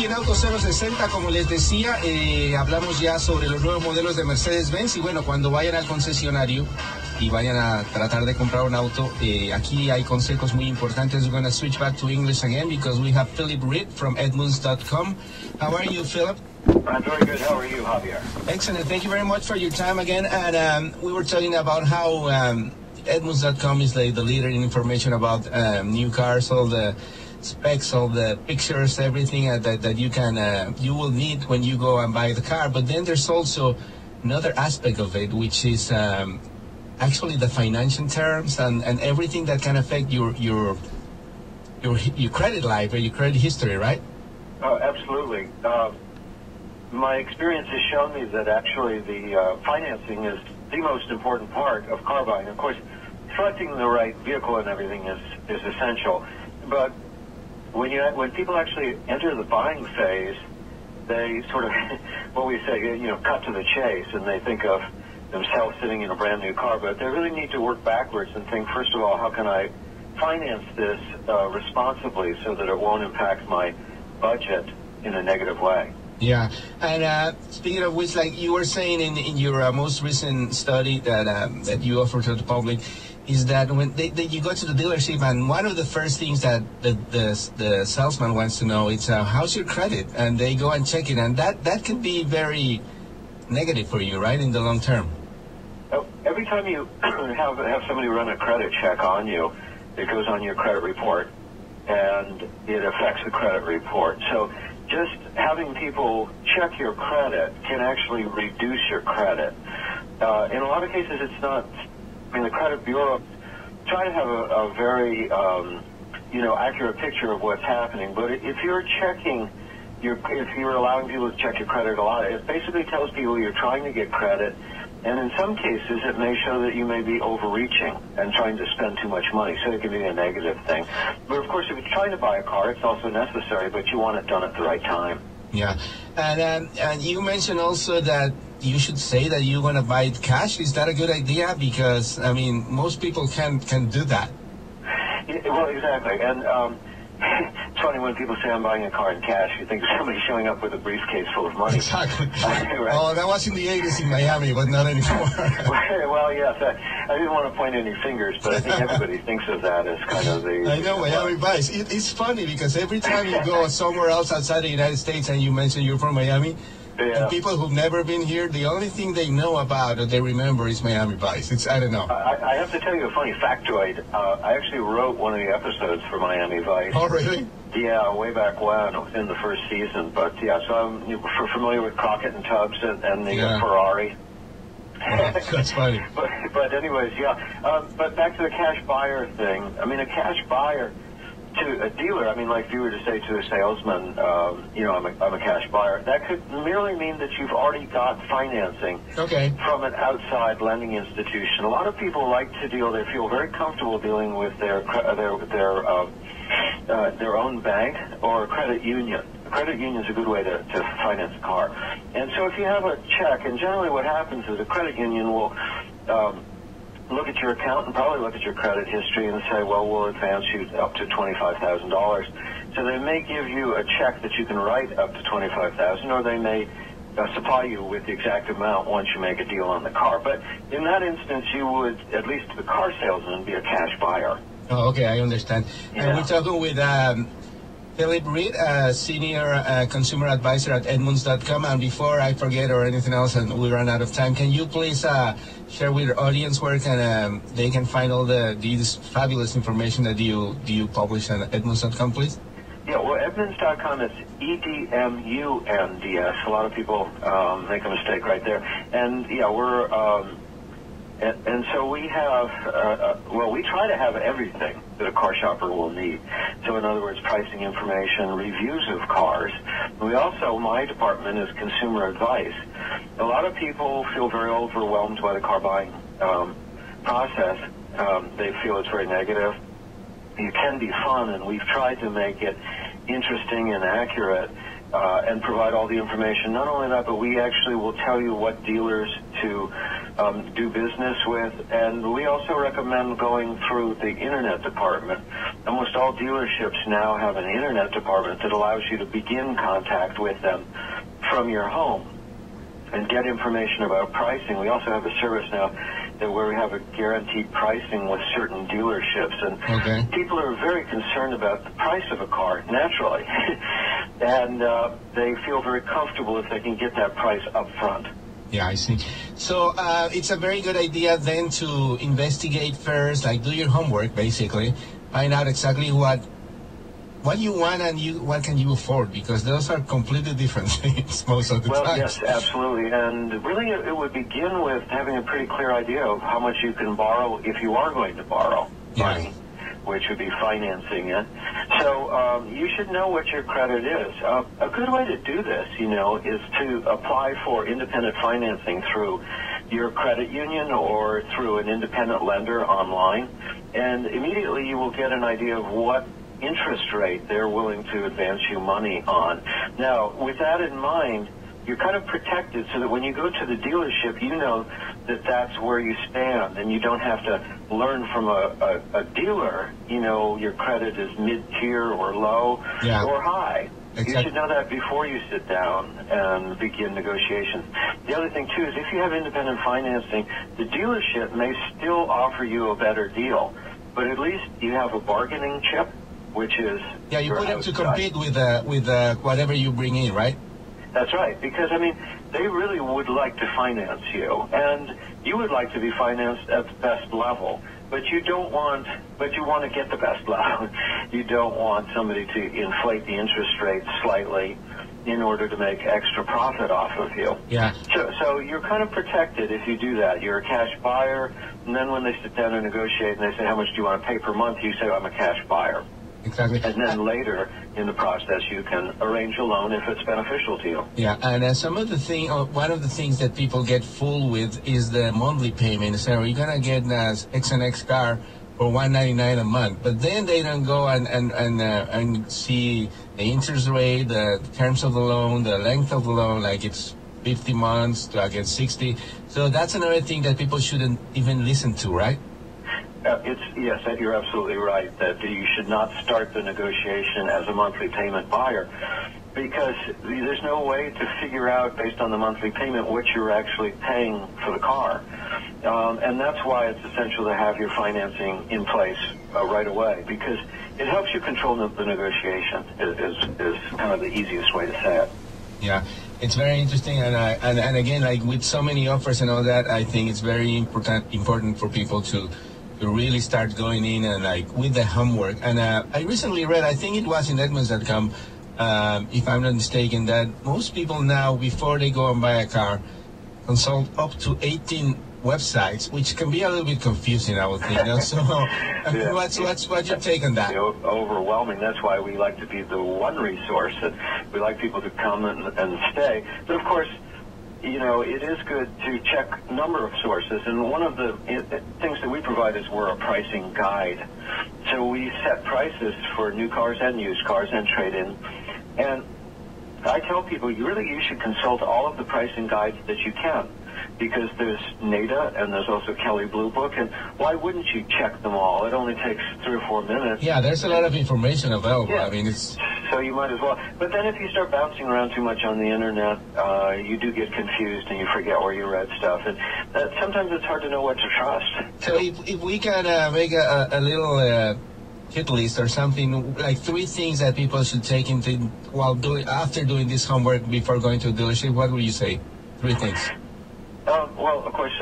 en Auto 060, como les decía, hablamos ya sobre los nuevos modelos de Mercedes-Benz y bueno, cuando vayan al concesionario y vayan a tratar de comprar un auto, aquí hay consejos muy importantes. We're going to switch back to English again because we have Philip Reed from Edmundscom. How are you, Philip? I'm very good. How are you, Javier? Excellent. Thank you very much for your time again. And we were talking about how Edmunds.com is the leader in information about new cars, all the specs, all the pictures, everything that you will need when you go and buy the car. But then there's also another aspect of it, which is actually the financial terms and everything that can affect your credit life or your credit history, right? Oh, absolutely. My experience has shown me that actually the financing is the most important part of car buying. Of course, selecting the right vehicle and everything is essential. But when people actually enter the buying phase, they sort of, what we say, cut to the chase, and they think of themselves sitting in a brand new car. But they really need to work backwards and think, first of all, how can I finance this responsibly so that it won't impact my budget in a negative way? Yeah, and speaking of which, like you were saying in your most recent study that you offer to the public, is that when you go to the dealership and one of the first things that the salesman wants to know is how's your credit, and they go and check it, and that can be very negative for you, right, in the long term. Every time you have somebody run a credit check on you, it goes on your credit report, and it affects the credit report. So just having people check your credit can actually reduce your credit. In a lot of cases, it's not. I mean, the credit bureau try to have a very, accurate picture of what's happening. But if you're checking if you're allowing people to check your credit a lot, it basically tells people you're trying to get credit. And in some cases, it may show that you may be overreaching and trying to spend too much money, so it can be a negative thing. But, of course, if you're trying to buy a car, it's also necessary, but you want it done at the right time. Yeah. And you mentioned also that you should say that you're going to buy it cash. Is that a good idea? Because, I mean, most people can do that. Yeah, well, exactly. And it's funny when people say I'm buying a car in cash, you think of somebody showing up with a briefcase full of money. Exactly. Right? Oh, that was in the 80s in Miami, but not anymore. Well, yes. I didn't want to point any fingers, but I think everybody thinks of that as kind of the... I know, Miami Vice. It's funny because every time you go somewhere else outside the United States and you mention you're from Miami, yeah. And people who've never been here, the only thing they know about or they remember is Miami Vice. I don't know. I have to tell you a funny factoid. I actually wrote one of the episodes for Miami Vice. Oh, really? Yeah, way back when, in the first season. But, yeah, so I'm familiar with Crockett and Tubbs and the Ferrari. Oh, that's funny. But anyways, yeah. But back to the cash buyer thing. I mean, a cash buyer to a dealer, I mean, like if you were to say to a salesman, I'm a cash buyer, that could merely mean that you've already got financing from an outside lending institution. A lot of people like to deal, they feel very comfortable dealing with their own bank or a credit union. A credit union is a good way to finance a car. And so if you have a check, and generally what happens is a credit union will look at your account and probably look at your credit history and say, well, we'll advance you up to $25,000. So they may give you a check that you can write up to $25,000, or they may supply you with the exact amount once you make a deal on the car. But in that instance, you would, at least the car salesman, be a cash buyer. Oh, okay, I understand. Yeah. And we're talking with Philip Reed, Senior Consumer Advisor at Edmunds.com. And before I forget or anything else and we run out of time, can you please share with our audience where they can find all this fabulous information that you publish on Edmunds.com, please? Yeah, well, Edmunds.com is EDMUNDS. A lot of people make a mistake right there. And, yeah, we're... And so we have, we try to have everything that a car shopper will need. So in other words, pricing information, reviews of cars. We also, my department is consumer advice. A lot of people feel very overwhelmed by the car buying process. They feel it's very negative. It can be fun, and we've tried to make it interesting and accurate and provide all the information. Not only that, but we actually will tell you what dealers to do business with, and we also recommend going through the internet department. Almost all dealerships now have an internet department that allows you to begin contact with them from your home and get information about pricing. We also have a service now where we have a guaranteed pricing with certain dealerships, and people are very concerned about the price of a car, naturally, and they feel very comfortable if they can get that price up front. Yeah, I see. So it's a very good idea then to investigate first, like do your homework, basically, find out exactly what you want and what can you afford, because those are completely different things most of the time. Well, yes, absolutely. And really it would begin with having a pretty clear idea of how much you can borrow if you are going to borrow money, which would be financing it. So you should know what your credit is. A good way to do this, is to apply for independent financing through your credit union or through an independent lender online, and immediately you will get an idea of what interest rate they're willing to advance you money on. Now, with that in mind, you're kind of protected so that when you go to the dealership, you know that that's where you stand, and you don't have to learn from a dealer, your credit is mid-tier or low or high. Exactly. You should know that before you sit down and begin negotiations. The other thing, too, is if you have independent financing, the dealership may still offer you a better deal, but at least you have a bargaining chip, which is... Yeah, you put them to compete with whatever you bring in, right? That's right, because, they really would like to finance you, and you would like to be financed at the best level, but you want to get the best level. You don't want somebody to inflate the interest rate slightly in order to make extra profit off of you. Yeah. So you're kind of protected if you do that. You're a cash buyer, and then when they sit down and negotiate and they say, how much do you want to pay per month, you say, I'm a cash buyer. Exactly. And then later in the process, you can arrange a loan if it's beneficial to you. Yeah, and one of the things that people get fooled with is the monthly payment. So you're gonna get an X and X car for $199 a month, but then they don't go and see the interest rate, the terms of the loan, the length of the loan, like it's 50 months to get 60. So that's another thing that people shouldn't even listen to, right? Yes, you're absolutely right that you should not start the negotiation as a monthly payment buyer, because there's no way to figure out based on the monthly payment what you're actually paying for the car. And that's why it's essential to have your financing in place right away, because it helps you control the negotiation is kind of the easiest way to say it. Yeah, it's very interesting, and again, like with so many offers and all that, I think it's very important for people to really start going in and like with the homework. And I recently read, I think it was in Edmundscom, if I'm not mistaken, that most people now, before they go and buy a car, consult up to 18 websites, which can be a little bit confusing, I would think. So what's your take on that? Overwhelming. That's why we like to be the one resource, that we like people to come and stay. But of course, it is good to check a number of sources, and one of the things that we provide is we're a pricing guide. So we set prices for new cars and used cars and trade-in. And I tell people, you should consult all of the pricing guides that you can, because there's NADA and there's also Kelley Blue Book, and why wouldn't you check them all? It only takes 3 or 4 minutes. Yeah, there's a lot of information available. Yeah. So you might as well. But then if you start bouncing around too much on the internet, you do get confused and you forget where you read stuff. And sometimes it's hard to know what to trust. So if we can make a little hit list or something, like 3 things that people should take into after doing this homework before going to a dealership, what would you say? 3 things. Well, of course,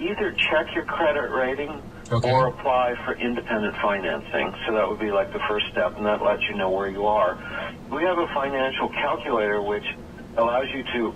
either check your credit rating or apply for independent financing. So that would be like the first step, and that lets you know where you are. We have a financial calculator which allows you to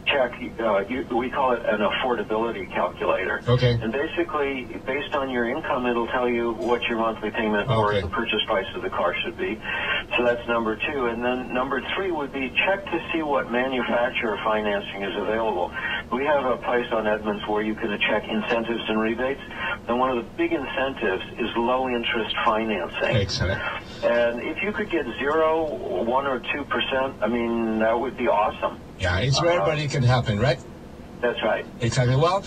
check, we call it an affordability calculator. Okay. And basically, based on your income, it'll tell you what your monthly payment or the purchase price of the car should be. So that's number 2. And then number 3 would be check to see what manufacturer financing is available. We have a place on Edmunds where you can check incentives and rebates. And one of the big incentives is low interest financing. Excellent. And if you could get 0, 1, or 2%, that would be awesome. Yeah, it's rare, but it can happen, right? That's right. Exactly. Well,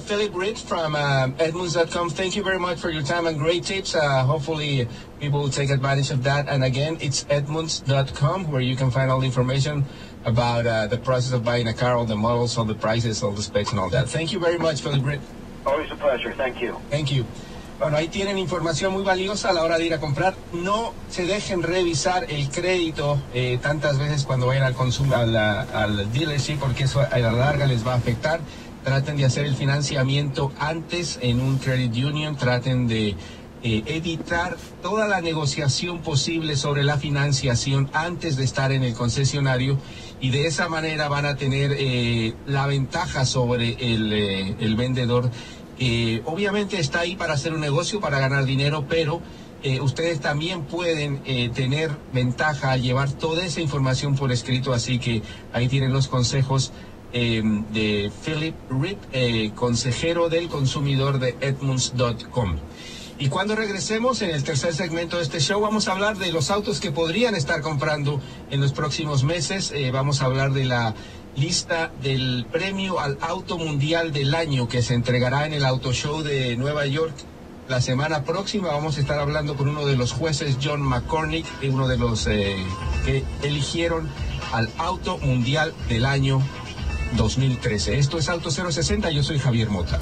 Philip Ritt from Edmundscom, thank you very much for your time and great tips. Hopefully people will take advantage of that. And again, it's Edmunds.com, where you can find all the information about the process of buying a car, all the models, all the prices, all the specs and all that. Thank you very much, Philip Ritt. Always a pleasure. Thank you. Thank you. Bueno, ahí tienen información muy valiosa a la hora de ir a comprar. No se dejen revisar el crédito tantas veces cuando vayan al dealership, porque eso a la larga les va a afectar. Traten de hacer el financiamiento antes en un credit union. Traten de evitar toda la negociación posible sobre la financiación antes de estar en el concesionario, y de esa manera van a tener la ventaja sobre el vendedor. Obviamente está ahí para hacer un negocio, para ganar dinero, pero ustedes también pueden tener ventaja al llevar toda esa información por escrito. Así que ahí tienen los consejos de Philip Ritt, consejero del consumidor de Edmunds.com. Y cuando regresemos en el tercer segmento de este show, vamos a hablar de los autos que podrían estar comprando en los próximos meses. Vamos a hablar de la lista del premio al auto mundial del año que se entregará en el Auto Show de Nueva York la semana próxima. Vamos a estar hablando con uno de los jueces, John McCormick, uno de los que eligieron al auto mundial del año 2013. Esto es Auto 060, yo soy Javier Mota.